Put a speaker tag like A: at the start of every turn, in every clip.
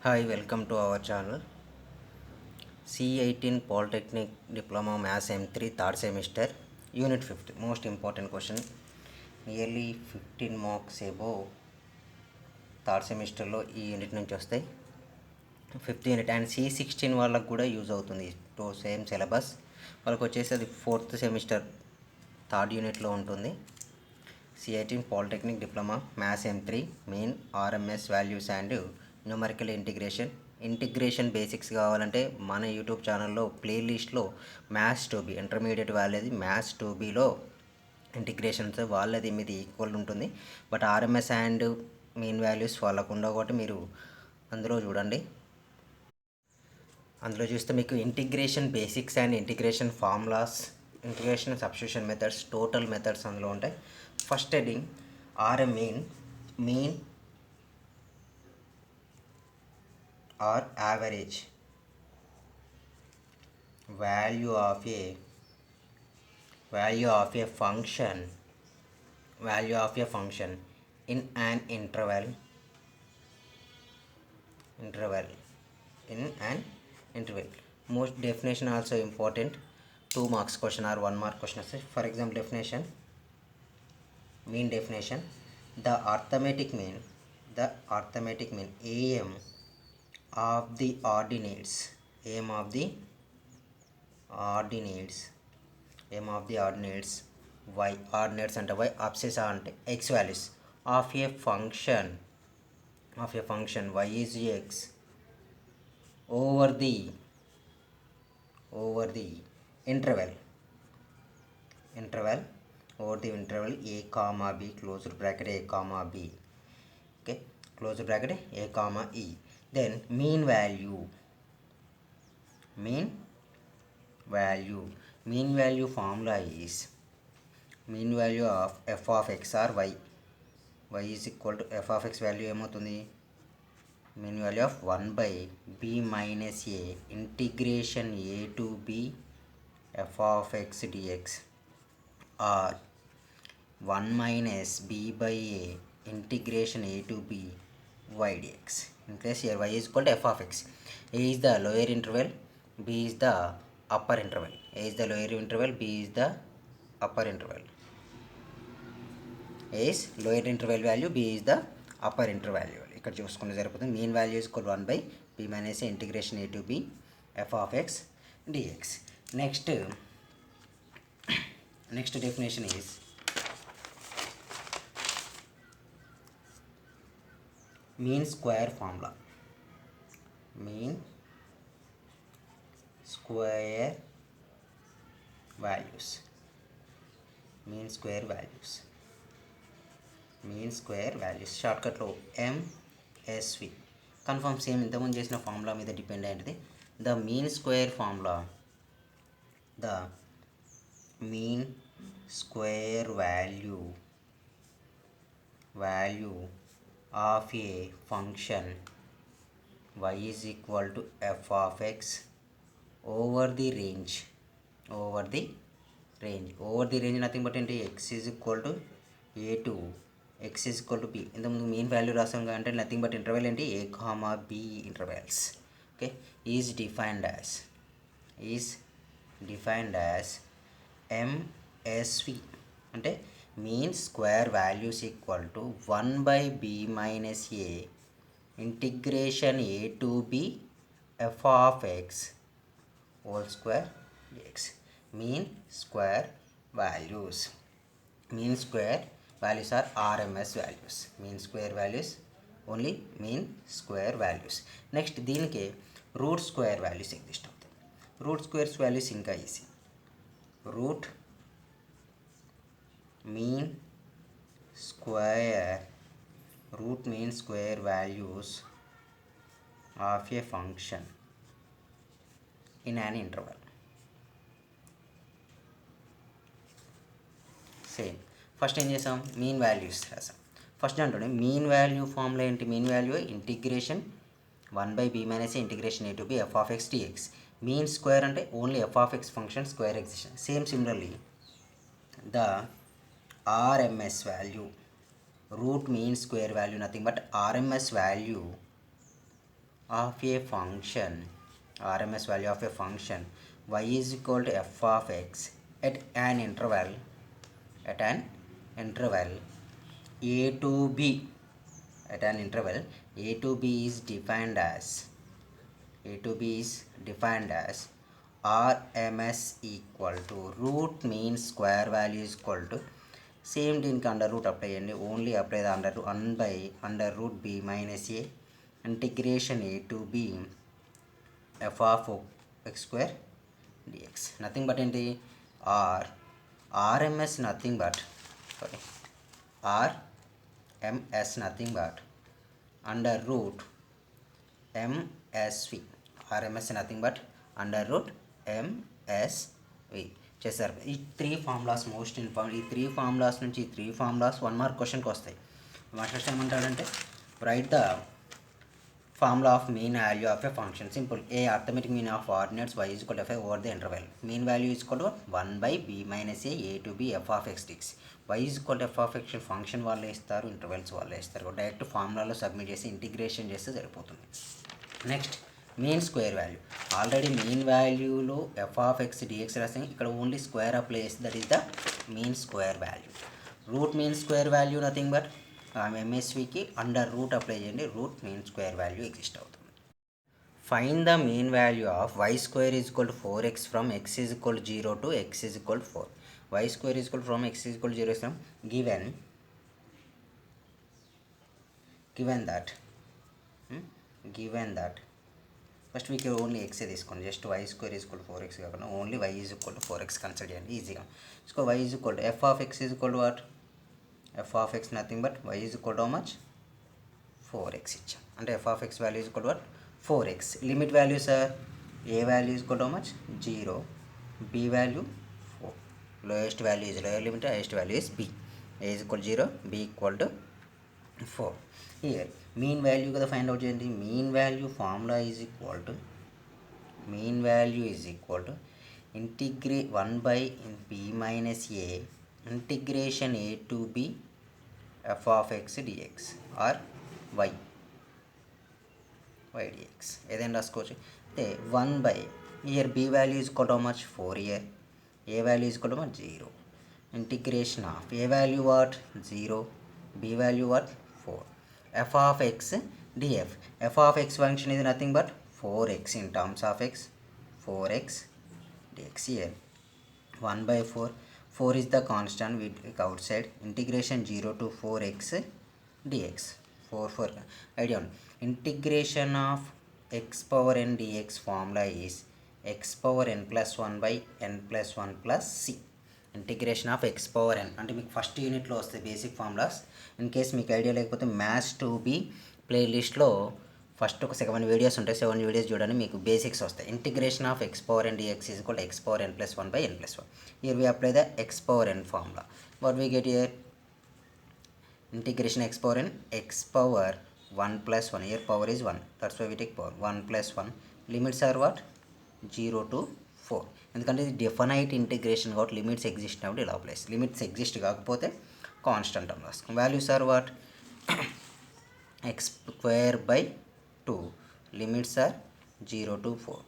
A: Hi, welcome to our channel. C18 Polytechnic Diploma Maths M3 third semester, Unit 50. Most important question. Nearly 15 marks above third సెమిస్టర్లో ఈ unit నుంచి వస్తాయి. Fifth unit and C16 వాళ్ళకు కూడా use అవుతుంది. Same syllabus వాళ్ళకి వచ్చేసి అది ఫోర్త్ సెమిస్టర్ థర్డ్ యూనిట్లో ఉంటుంది. C18 Polytechnic Diploma Maths M3 main RMS values and numerical integration basics కావాలంటే మన యూట్యూబ్ ఛానల్లో ప్లేలిస్ట్లో మ్యాథ్స్ 2B ఇంటర్మీడియట్ వాళ్ళది మ్యాథ్స్ 2Bలో ఇంటిగ్రేషన్స్ వాళ్ళది మీది ఈక్వల్ ఉంటుంది. But RMS and main values వాళ్ళకు ఉండవు కాబట్టి మీరు అందులో చూడండి. అందులో చూస్తే మీకు integration basics and integration formulas, integration substitution methods, total methods అందులో ఉంటాయి. First heading RM mean or average value of a function in an interval most definition also important. 2 marks question or 1 mark question. For example, mean definition: the arithmetic mean am of the ordinates y ordinates and y abscissa ante x values of a function y is x over the interval a comma b closed bracket a comma b, okay, closed bracket a comma e. Then mean value formula is mean value of f of x or y is equal to f of x value ఏమవుతుంది, mean value of 1 by b minus a integration a to b f of x dx or 1 minus b by a integration a to b y dx. In case here y is equal to f of x. A is the lower interval, b is the upper interval. A is the lower interval, b is the upper interval. A is lower interval value, b is the upper interval value. ఇక్కడ చూసుకుంటే సరిపోతుంది. Mean value is equal to 1 by b minus a integration a to b f of x dx. Next definition is mean square formula. Mean square values. షార్ట్కట్లో MSV. Confirm same ఇంతకుముందు చేసిన formula మీద depend అయ్యేది. The mean square value of a function y is equal to f of x over the range nothing but x is equal to a to x is equal to b. ఇంతకుముందు mean value రాసాం అంటే nothing but interval ఏంటి, a comma b intervals. Okay, is defined as MSV అంటే mean square values equal to 1 by b minus a integration a to b f of x whole square dx. mean square values are RMS values. mean square values. Next దీనికి root square values exist అవుతాయి. Route squares values ఇంకా easy. mean square values of a function in an interval. Same first ఏం చేసాం, mean values రాసాం. First అంటుండే mean value formula ఏంటి, mean value integration 1 by b minus a integration a to b f of x dx. Mean square అంటే only f of x function square ఎగ్జిషన్. Same similarly the RMS value, root mean square value nothing but RMS value of a function, RMS value of a function y is equal to f of x at an interval a to b. At an interval a to b is defined as RMS equal to root mean square value is equal to same దీనికి under root apply చేయండి. Only apply the under root b minus a integration a to b f of x square dx. Nothing but ఏంటి RMS nothing but RMS nothing but under root MSV. RMS nothing but under root MSV చేశారు. ఈ three formulas most important. ఈ three formulas నుంచి ఈ three formulas 1 mark క్వశ్చన్కి వస్తాయి. Masters ఏమంటాడంటే write the formula of mean value of a function. Simple. A arithmetic mean of ordinates y is equal to f over the interval. Mean value is equal to 1/b minus a to b f of x dx. y is equal to f of x function వాళ్ళే ఇస్తారు, intervals వాళ్ళే ఇస్తారు. Direct ఫార్ములాలో submit చేసి integration చేస్తే సరిపోతుంది. Next mean square value. Already mean వాల్యూలో f of x dx రాసాం. ఇక్కడ ఓన్లీ స్క్వేర్ అప్లై చేస్తే that is the mean square value. Root mean square value nothing but ఎంఎస్వికి అండర్ రూట్ అప్లై చేయండి. Root mean square value exist అవుతుంది. Find the mean value of y square is equal to 4x from x is equal 0 to x is equal 4. Y square is equal from x is equal 0 ఇస్తాం. Given that first మీకు only ఎక్సే తీసుకోండి. Just why square is equal 4x కాకుండా only y is equal 4x consider చేయండి ఈజీగా. So y is equal f of x is equal what f of x nothing but y is equal how much 4x ఇచ్చాం. అంటే f of x value is equal what 4x. Limit value sir A value is equal how much 0, B value 4. Lowest value is lower limit, highest value is B. A is equal 0, b equal to 4. Here mean value కదా find out చేయండి. Mean value formula is equal to integrate 1/b minus a integration a to b f of x dx or y dx ఏదైనా రాసుకోవచ్చు. అయితే 1/, here b value is equal to how much 4, here a value is equal to much 0. Integration of a value what 0, B value what 4, f of x df. f of x function is nothing but 4x in terms of x, 4x dx. Here 1/4, 4 is the constant we take outside. Integration 0 to 4x dx. 4 idea. Integration of x power n dx formula is x power n plus 1 by n plus 1 plus c. Integration of x power n అంటే మీకు first యూనిట్లో వస్తాయి basic formulas. In case మీకు idea లేకపోతే maths 2B ప్లేలిస్ట్లో first ఒక 7 videos ఉంటాయి. 7 videos చూడండి, మీకు బేసిక్స్ వస్తాయి. Integration of x power n dx is equal x power n plus 1 by n plus 1. Here we apply the x power n formula. What we get here integration x power n x power 1 plus 1. Here power is 1, that's why we take power 1 plus 1. Limits are what 0 to 4. ఎందుకంటే ఇది definite integration కాబట్టి limits exist కాబట్టి ఇలా place. Limits exist కాకపోతే constant అని రాసుకో. Values are what x square by 2. Limits are 0 to 4.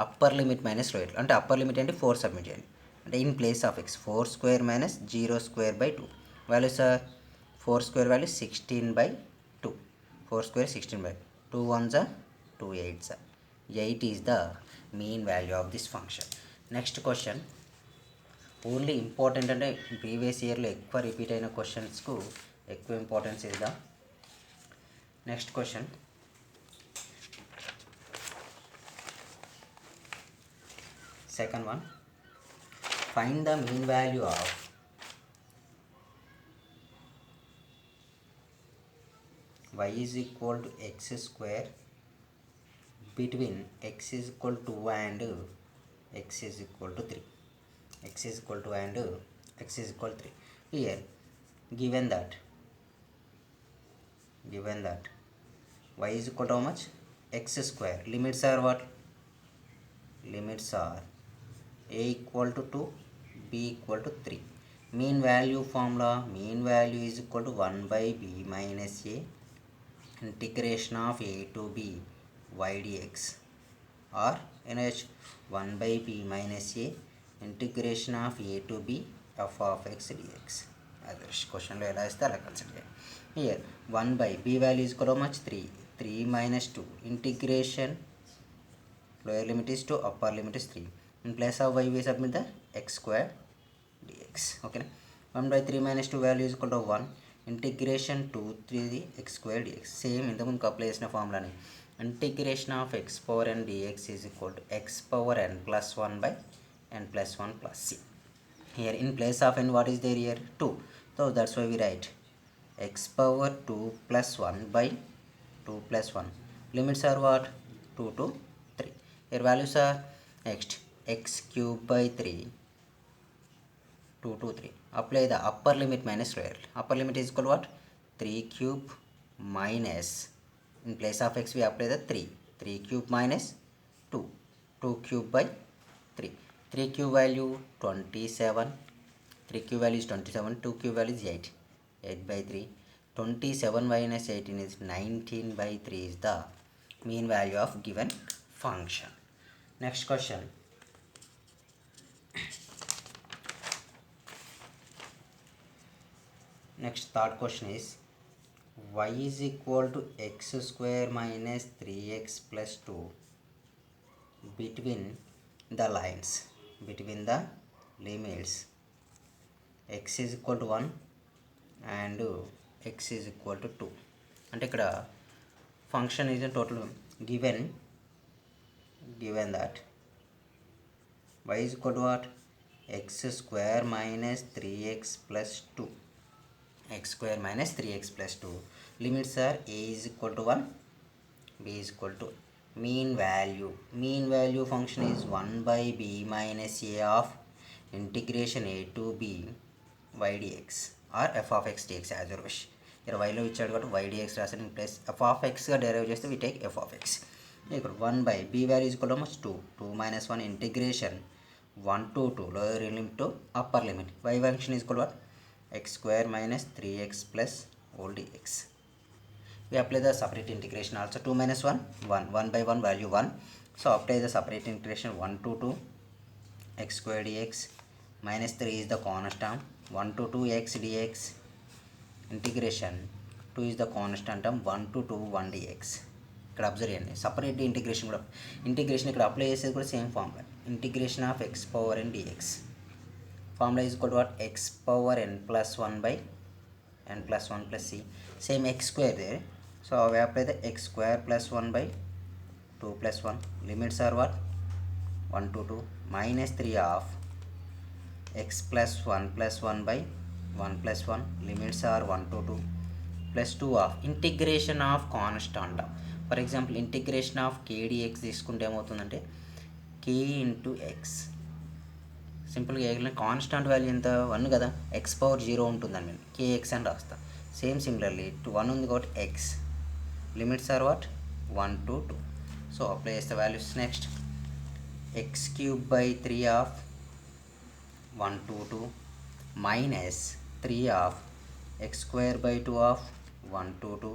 A: Upper limit minus lower అంటే upper limit అంటే 4 సబ్మిట్ చేయండి. అంటే in place of x 4 square minus 0 square by 2. Values are 4 square value 16/2. 4 square 16/2. 2 1s are 2 8s are. 8 is the mean value of this function. Next question. Only important అంటే previous ఇయర్లో ఎక్కువ repeat అయిన క్వశ్చన్స్కు ఎక్కువ importance ఇద్దాం. Next question. Second one. Find the mean value of y is equal to x square between x is equal to 2 and x is equal to 3. X is equal to and x is equal to 3. Here given that y is equal to how much x square. Limits are what? Limits are a equal to 2, b equal to 3. Mean value formula. Mean value is equal to 1/b minus a integration of a to b y dx or NH 1 by b minus a integration of a to b f of x dx. This question lo ela isthe ala consider here 1 by b value is how much 3 minus 2 integration lower limit is 2 upper limit is 3 in place of y we submit the x square dx. Okay, 1 by 3 minus 2 value is equal to 1 integration 2 3 x square dx. Same in the ముందుకు apply చేసిన ఫార్ములాని integration of x power n dx is equal to x power n plus 1 by n plus 1 plus c. Here in place of n what is there here 2, so that's why we write x power 2 plus 1 by 2 plus 1. Limits are what 2 to 3. Here values are next x cube by 3 2 to 3. Apply the upper limit minus lower. Upper limit is equal to what 3 cube minus, in place of x we apply the 3 cube minus 2 cube by 3 cube value 27, 3 cube value is 27, 2 cube value is 8 by 3, 27 minus 18 is 19 by 3 is the mean value of given function. Next question. Next third question is y is equal to x square minus 3x plus 2 between the lines, between the limits x is equal to 1 and x is equal to 2. అంటే ఇక్కడ function is a total given that y is equal to what x square minus 3x plus 2, x square minus 3x plus 2. Limits are a is equal to 1, b is equal to mean value function is 1 by b minus a of integration a to b y dx or f of x dx as your wish. Here y లో ఇచ్చాడు కాబట్టి y dx రాసిన in place f of x గా derive చేస్తే we take f of x. ఇక్కడ 1 by b value is equal to 2 minus 1 integration 1 to 2 lower limit to upper limit y function is equal to what x square minus 3x plus whole dx. We apply the separate integration also 2 minus 1 by 1 value 1, so apply the separate integration 1 to 2 x square dx minus 3 is the constant 1 to 2 x dx integration 2 is the constant term 1 to 2 1 dx. ఇక్కడ observe చేయండి separate integration ఇక్కడ apply చేసేది కూడా same formula integration of x power n dx. Formula is equal to what x power n plus 1 by n plus 1 plus c. Same x square there, so we apply the x square plus 1 by 2 plus 1. Limits are what 1 to 2 minus 3 of x plus 1 plus 1 by 1 plus 1. Limits are 1 to 2 plus 2 of integration of constant. For example integration of k dx తీసుకుంటే ఏమవుతుందంటే k into x. సింపుల్గా ఏదైనా constant value ఎంత 1 కదా X power 0 ఉంటుందని నేను kx అని రాస్తా. సేమ్ సిమిలర్లీ 1 ఉంది కాబట్టి x limits are what 1 to 2. So apply చేస్తే values next x cube by 3 of 1 to 2 minus 3 of x square by 2 of 1 to 2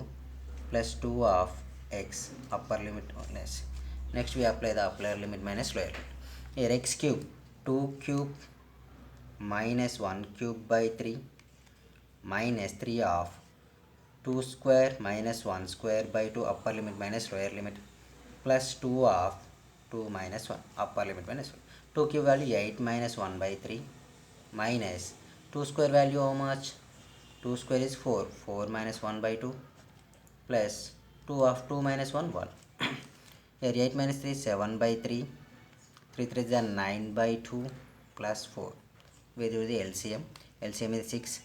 A: plus 2 of x upper limit minus. Next we apply the upper limit minus lower limit. Here x cube 2 cube minus 1 cube by 3 minus 3 of 2 square minus 1 square by 2 upper limit minus lower limit plus 2 of 2 minus 1 upper limit minus 1. 2 cube value 8 minus 1 by 3 minus 2 square value how much 2 square is 4 minus 1 by 2 plus 2 of 2 minus 1 1. Here 8 minus 3 7 by 3 3 3 is 9 by 2 plus 4. We do the LCM is 6.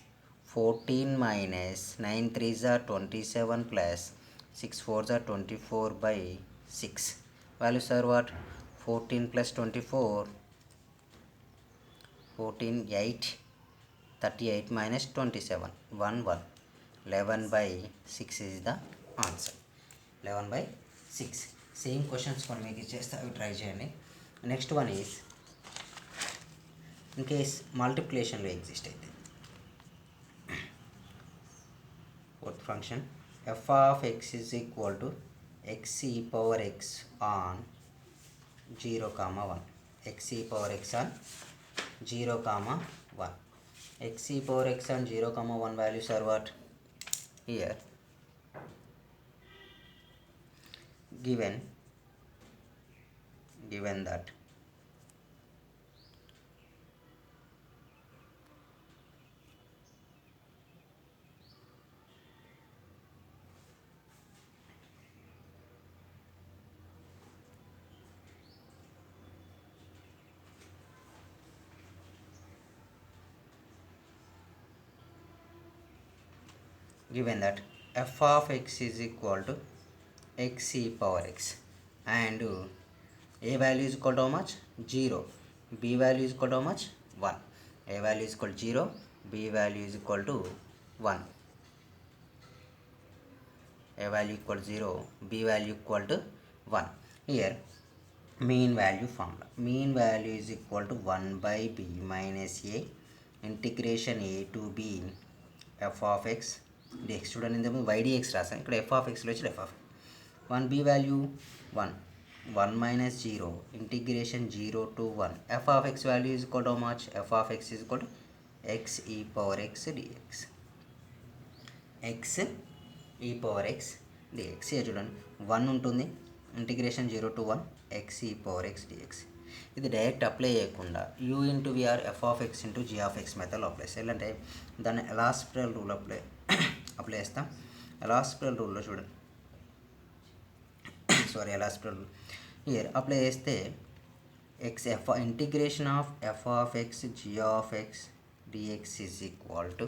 A: 14 minus 9 3s are 27 plus 6 4s are 24 by 6. Values are what 14 plus 24 14 8 38 minus 27 1 1 11 by 6 is the answer. 11 by 6. Same questions కొన్ని మీకు ఇచ్చేస్తే అవి try చేయండి. Next one is in case మల్టిప్లికేషన్లో exist అయితే fourth function f of x is equal to x e power x on 0 comma 1, x e power x on 0 comma 1, x e power x on 0 comma 1 values are what? Here given that f of x is equal to x e power x and a value is equal to how much? 0. B value is equal to how much? 1. A value is equal to 0. B value is equal to 1. A value equal to 0. B value equal to 1. Here mean value formula. Mean value is equal to 1 by b minus a integration a to b f of x dx. చూడండి ఇంతకు y dx రాసాను, ఇక్కడ f of x లో వచ్చి f of 1 b value 1 minus 0 integration 0 to 1 f of x value is equal to how much? F of x is equal to x e power x dx. x e power x dx. here చూడండి 1 ఉంటుంది, integration 0 to 1 x e power x dx. ఇది direct apply చేయకుండా u into v or f of x into g of x మెథడ్లో apply చేయాలి. అంటే దాన్ని ఎలాస్పిరల్ rule apply చేస్తాం. ఎలాస్పిరల్ రూల్లో చూడండి, ఎలాస్పిరల్ హియర్ అప్లై చేస్తే x f integration of f of x g of x dx is equal to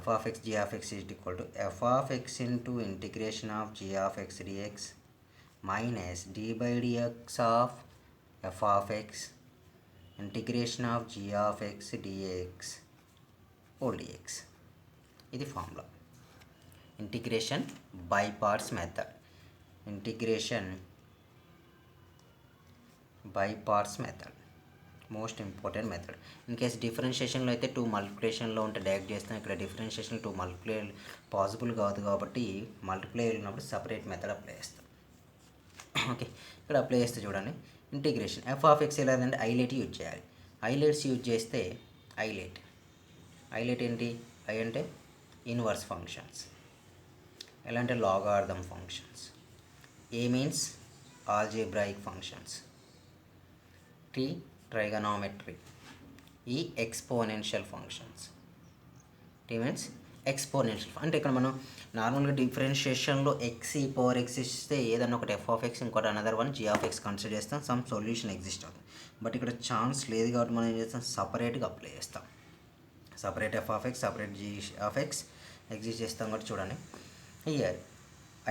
A: f of x g of x is equal to f of x into integration of g of x dx minus d by dx of f of x integration of g of x dx whole dx. ఇది formula. Integration by parts method. Integration by parts method most important method. In case డిఫరెన్షియేషన్లో అయితే 2 మల్టిప్లికేషన్లో ఉంటే direct చేస్తాం. ఇక్కడ differentiation 2 multiply possible కాదు కాబట్టి multiply ఉన్నప్పుడు separate method apply చేస్తాం. ఓకే, ఇక్కడ అప్లై చేస్తే చూడండి ఇంటిగ్రేషన్ ఎఫ్ ఆఫ్ ఎక్స్ ఎలా అంటే ఐలెట్ యూజ్ చేయాలి. ఐలెట్స్ యూజ్ చేస్తే ఐలెట్ ఏంటి? ఐ అంటే ఇన్వర్స్ ఫంక్షన్స్, ఎలా అంటే logarithm functions. A means algebraic functions. T trigonometry. E exponential functions. T means exponential. అంటే ఇక్కడ మనం నార్మల్గా డిఫరెన్షియేషన్లో ఎక్స్ ఈ పవర్ ఎక్స్ ఇస్తే ఏదన్నా ఒకటి ఎఫ్ ఆఫ్ ఎక్స్ ఇంకోటి another one g of x consider చేస్తాం, సమ్ సొల్యూషన్ ఎగ్జిస్ట్ అవుతుంది. బట్ ఇక్కడ ఛాన్స్ లేదు కాబట్టి మనం ఏం చేస్తాం, సపరేట్గా అప్లై చేస్తాం. Separate f of x separate g of x exist చేస్తాం కాబట్టి చూడండి హియర్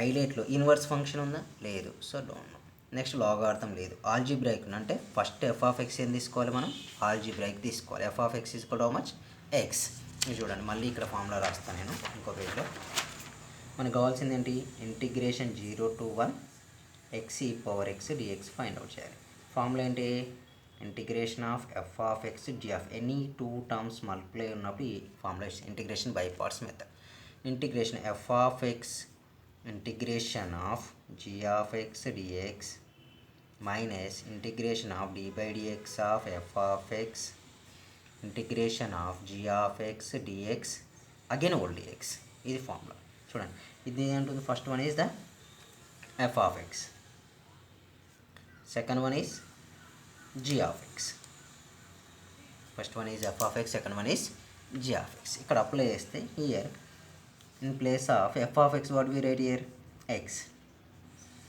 A: ఐలెట్లో ఇన్వర్స్ ఫంక్షన్ ఉందా? లేదు, so don't know. Next logarithm లేదు. ఆల్జీబ్రాయిక్ అంటే ఫస్ట్ ఎఫ్ ఆఫ్ ఎక్స్ ఏం తీసుకోవాలి మనం? ఆల్జీబ్రాయిక్ తీసుకోవాలి. ఎఫ్ ఆఫ్ ఎక్స్ తీసుకోవడం మచ్ ఎక్స్. ఇది చూడండి మళ్ళీ ఇక్కడ ఫార్ములా రాస్తాను నేను ఇంకో పేజ్లో. మనకు కావాల్సింది ఏంటి? Integration 0 to 1 x e power x dx find out చేయాలి. ఫార్ములా ఏంటి? Integration of f of x g of any 2 terms multiply ఉన్నప్పుడు ఈ formula integration by parts method. Integration f of x integration of g of x dx minus integration of d by dx of f of x integration of g of x dx again whole dx. ఇది formula చూడండి. ఇది ఏంటుంది? First one is the f of x, second one is g of x. First one is f of x, second one is g of x. ఇక్కడ apply చేస్తే here in place of f of x what we write here? x.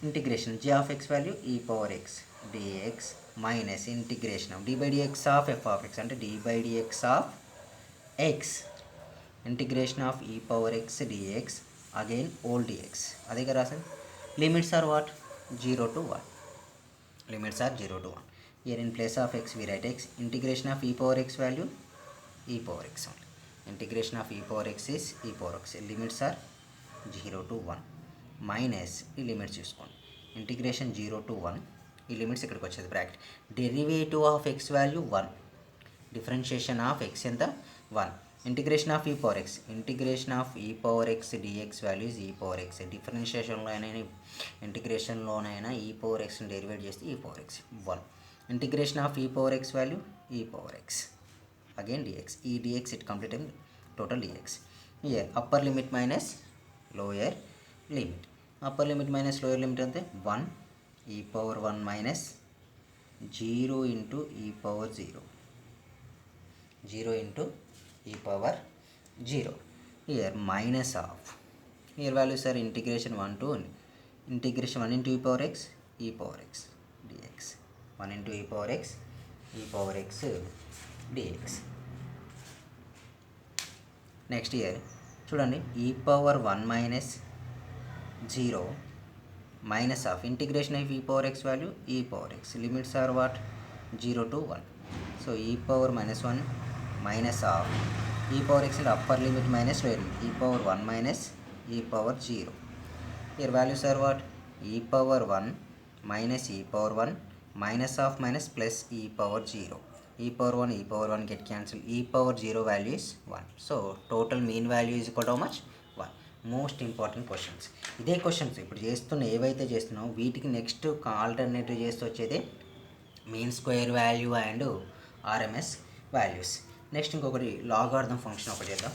A: Integration g of x value e power x dx minus integration of d by dx of f of x అంటే d by dx of x integration of e power x dx again whole dx. అదే కదా రాసాను. Limits are what? 0 to 1. Limits are 0 to 1. Here in place of x we write x. Integration of e power x value e power x only. Integration of e power x is e power x. Limits are 0 to 1 minus ఈ limits చూసుకోండి. Integration 0 to 1 ఈ limits ఇక్కడికి వచ్చేది bracket. Derivative of x value 1, differentiation of x ఎంత? 1. Integration of e power x, integration of e power x dx value is e power x. డిఫరెన్షియేషన్లోనైనా ఇంటిగ్రేషన్లోనైనా e power ఎక్స్ని derivate చేస్తే e power x 1. Integration of e power x value e power x again dx. ఈ dx it complete total dx. Here upper limit minus lower limit. Upper limit minus lower limit అంటే 1 e power 1 minus 0 into e power 0, 0 into e power 0. Here minus of, here values are integration 1 to integration 1 into e power x e power x dx, 1 into e power x e power x dx. Next year చూడండి ఈ power 1 minus 0 minus of integration of e power x value e power x. Limits are what? 0 to 1. So e power minus 1 minus of e power x in upper limit minus lower limit, e power 1 minus e power 0. Here values are what? E power 1 minus e power 1 minus of minus plus e power 0. E power 1 e power 1 get cancelled. E power 0 value is 1. So total mean value is equal to how much? 1. Most important questions. ఇదే questions ఇప్పుడు ఏవైతే చేస్తున్నావు వీటికి next alternative చేస్తూ వచ్చేది mean square value and RMS values. Next ఇంకొకటి లాగార్థం function ఒకటి చేద్దాం.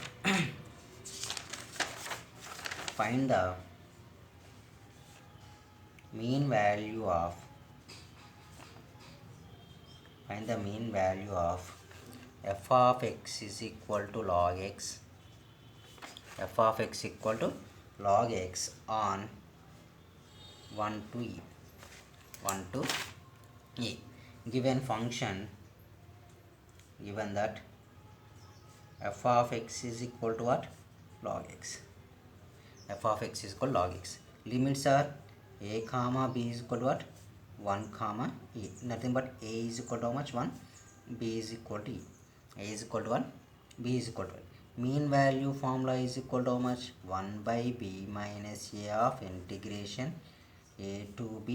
A: Find the mean value of f of x is equal to log x, f of x equal to log x on 1 to e. Given function, given that f of x is equal to what? Log x. F of x is equal to log x. Limits are a comma b is equal to what? 1 comma e. Nothing but a is equal to how much? 1. B is equal to e. A is equal to 1. B is equal to 1. Mean value formula is equal to how much? 1 by b minus a of integration a to b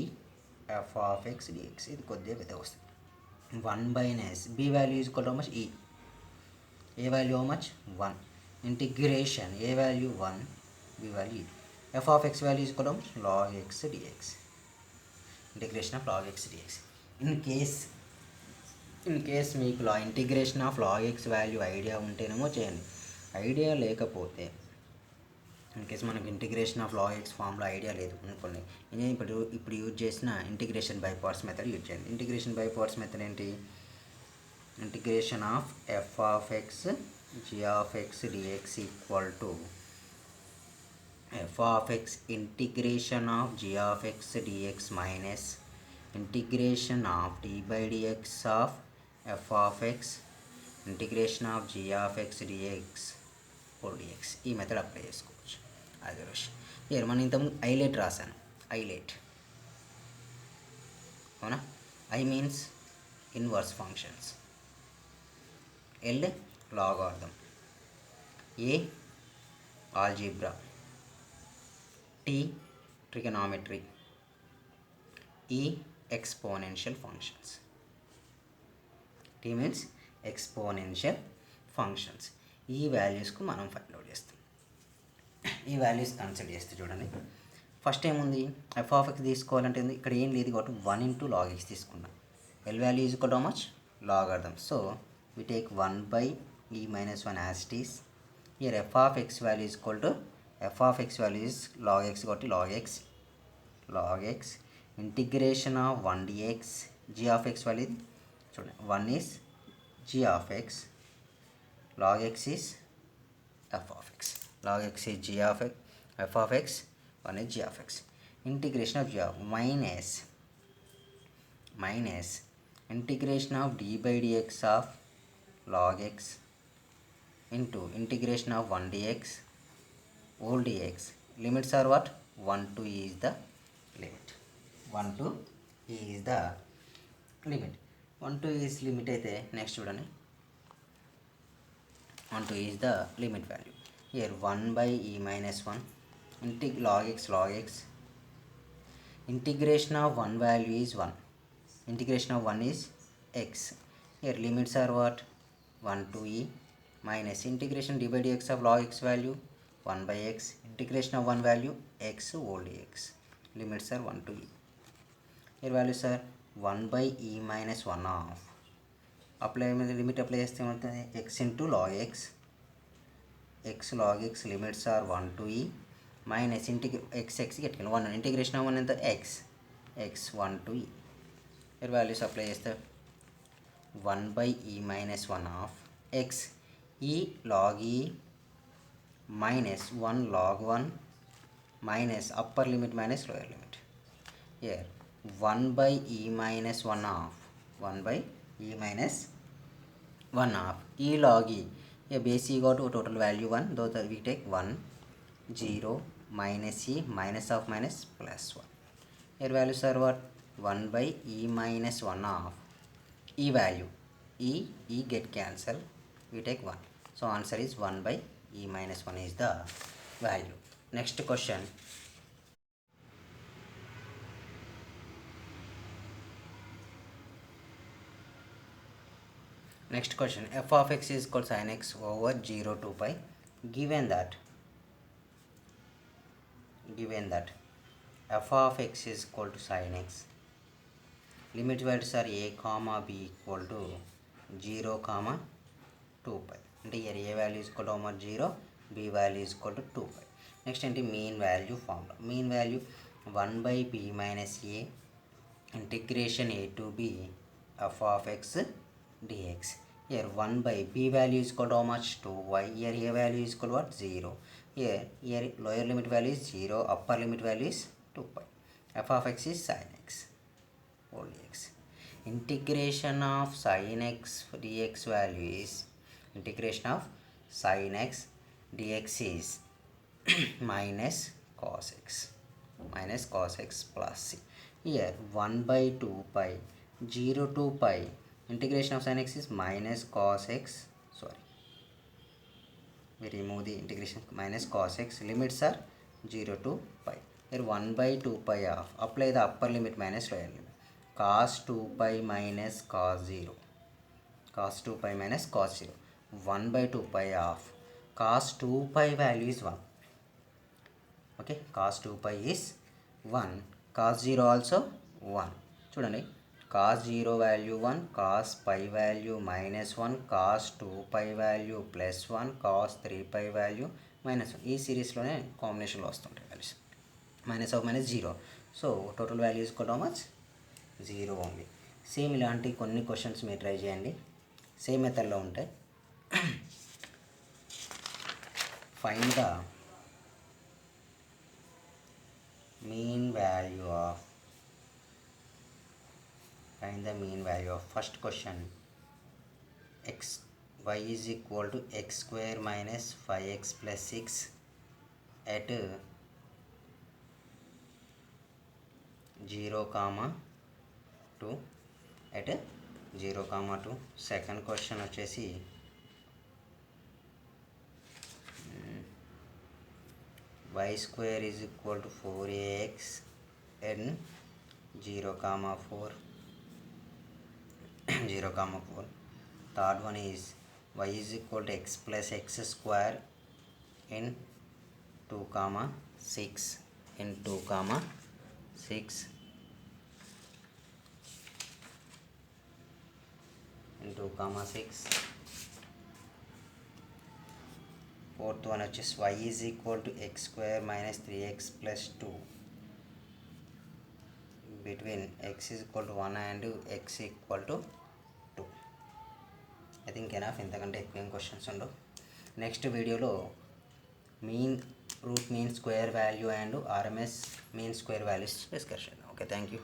A: f of x dx. ఇది కొద్దిగా పెద్ద వస్తుంది. 1 by s. b value is equal to how much? e. a value how much? 1. Integration a value 1, b value e. f of x value is equal to how much? Log x dx. Integration of log x dx. In case మీకు integration of log x value idea ఉంటేనేమో చేయండి. Idea లేకపోతే in case మనకు integration of log x formula idea లేదు అనుకోండి, నేను ఇప్పుడు use చేసిన integration by parts method use చేయండి. ఇంటిగ్రేషన్ బై పార్ట్స్ మెథడ్ ఏంటి? Integration of f of x g of x dx equal to f of x integration of g of x dx minus integration of d by dx of f of x integration of g of x dx whole dx. ఈ method apply చేసుకోవచ్చు. అది విషయం. Year మనం ఇంతకుముందు ఐలేట్ రాశాను. ILATE అవునా? I means inverse functions, L logarithm, A algebra, T trigonometry, E exponential functions. T means exponential functions. ఈ వాల్యూస్కు మనం ఫైండ్ అవుట్ చేస్తాం. ఈ వాల్యూస్ కన్సిడర్ చేస్తే చూడండి, ఫస్ట్ ఏముంది? ఎఫ్ ఆఫ్ ఎక్స్ తీసుకోవాలంటే ఇక్కడ ఏం లేదు కాబట్టి 1 into log x తీసుకున్నాం. L value is equal to how much? Logarithm. So we take 1 by e minus 1 as it is. Here f of x value is equal to, f of x value is log x కాబట్టి log x integration of 1 dx g of x value చూడండి, 1 is g of x, log x is f of x. Log x is g of x, f of x, 1 is g of x. Integration of g of minus integration of d by dx of log x into integration of 1 dx whole dx. Limits are what? 1 to e is the limit. 1 to e is the limit. 1 to e is limit అయితే next చూడండి, 1 to e is the limit value. Here 1 by e minus 1 log x integration of 1 value is 1, integration of 1 is x. Here limits are what? 1 to e minus integration d by dx of log x value 1 by x, integration of one value x whole dx. Limits are 1 to e. Here values are 1 by e minus 1 half. Apply limit apply చేస్తే ఏమవుతుంది x into log x log x limits are 1 to e minus x get 1 integration of 1 into x 1 to e. Here values apply చేస్తే 1 by e minus 1 half x e log e minus 1 log 1 minus upper limit minus lower limit. Here 1 by e minus 1 half 1 by e minus 1 half e log e. Here base e got to total value 1, though we take 1 0 minus e minus of minus plus 1. Here values are what? 1 by e minus 1 half e value e get cancel, we take 1. So answer is 1 by e minus 1 is the value. Next question. Next question, f of x is equal to sin x over 0 to pi given that f of x is equal to sin x, limit values are a comma b equal to 0 comma 2 pi. అంటే here a value is equal to 0, b value is equal to 2 pi. Next ఏంటి mean value formula. Mean value 1 by b minus a integration a to b f of x dx. Here 1 by b value is equal to how much? 2y. Here a value is equal to what? 0. Here lower limit value is 0, upper limit value is 2 pi. F of x is sin x whole dx. Integration of sin x dx value is integration of sin x dx is minus cos x plus c. Here 1 by 2 pi 0 to pi integration of sin x is minus cos x, we remove the integration minus cos x, limits are 0 to pi. Here 1 by 2 pi of, apply the upper limit minus lower limit, cos 2 pi minus cos 0, 1 by 2 pi of cos 2 pi value is 1. Okay, cos 2 pi is 1, cos 0 also 1. చూడండి cos 0 value 1, cos pi value minus 1, cos 2 pi value plus 1, cos 3 pi value minus 1. ఈ సిరీస్లోనే కాంబినేషన్లో వస్తుంటాయి values. Minus of minus 0. So total values కూడా much 0 only. Same ఇలాంటి కొన్ని questions మీరు try చేయండి, same మెథడ్లో ఉంటాయి. Find the mean value of first question y is equal to x square minus 5x plus 6 at 0 comma 2 at 0 comma 2. Second question వచ్చేసి y square is equal to 4ax n 0 comma 4. Third one is y is equal to x plus x square in 2 comma 6 in 2 comma 6 in 2 comma 6. Fourth one which is y is equal to x square minus 3x plus 2 between x is equal to 1 and x equal to 2. I think enough, ఇంతకంటే ఎక్కువ ఏం questions ఉండవు. Next వీడియోలో route mean square value and RMS mean square values discussion. Okay, thank you.